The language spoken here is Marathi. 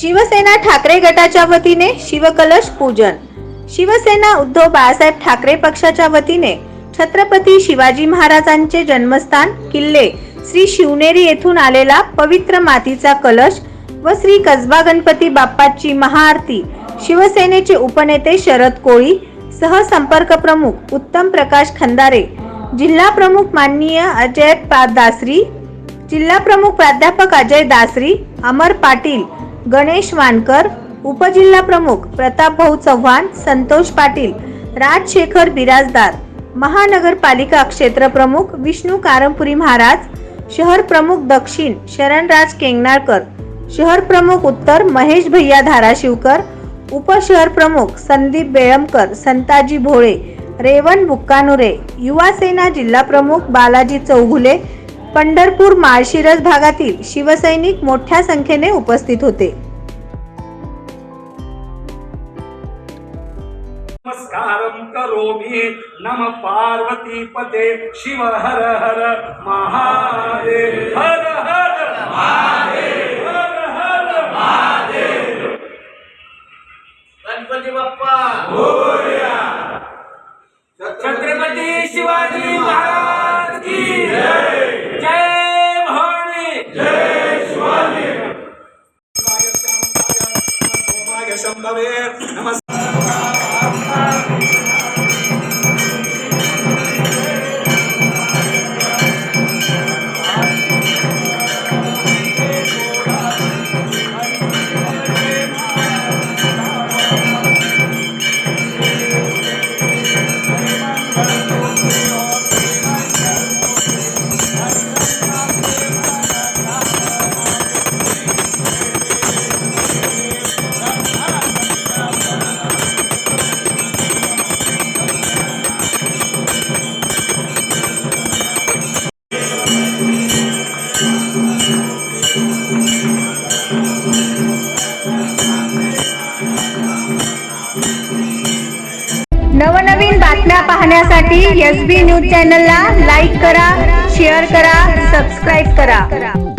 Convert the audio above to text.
शिवसेना ठाकरे गटाच्या वतीने शिवकलश पूजन। शिवसेना उद्धव बाळासाहेब ठाकरे पक्षाच्या वतीने छत्रपती शिवाजी महाराजांचे जन्मस्थान किल्ले श्री शिवनेरी येथून आलेला पवित्र मातीचा कलश व श्री कसबा गणपती बाप्पाची महाआरती शिवसेनेचे उपनेते शरद कोळी, सहसंपर्क प्रमुख उत्तम प्रकाश खंदारे, जिल्हा प्रमुख माननीय अजय दासरी, जिल्हा प्रमुख प्राध्यापक अजय दासरी, अमर पाटील, गणेश वानकर, उपजिल्हा प्रमुख प्रताप भाऊ चव्हाण, संतोष पाटील, राजशेखर बिराजदार, महानगरपालिका क्षेत्र प्रमुख विष्णू कारंपुरी महाराज, शहर प्रमुख दक्षिण शरणराज केंगनाळकर, शहर प्रमुख उत्तर महेश भैया धाराशिवकर, उपशहर प्रमुख संदीप बेळमकर, संताजी भोळे, रेवण बुक्कानुरे, युवा सेना जिल्हा प्रमुख बालाजी चौगुले, पंढरपूर माळशिरस भागातील शिवसैनिक मोठ्या संख्येने उपस्थित होते। नमस्कारं करोमि नम पार्वती पते शिव हर हर महादेव हर हर महादेव हर हर महादेव। गणपती बाप्पा मोरया। छत्रपती शिवाजी महाराज की जय। जय भवानी जय शिवाजी। शंभवे नमस्कार। नवनवीन बातम्या पाहण्यासाठी SB न्यूज चॅनलला लाईक करा, शेअर करा, सबस्क्राईब करा।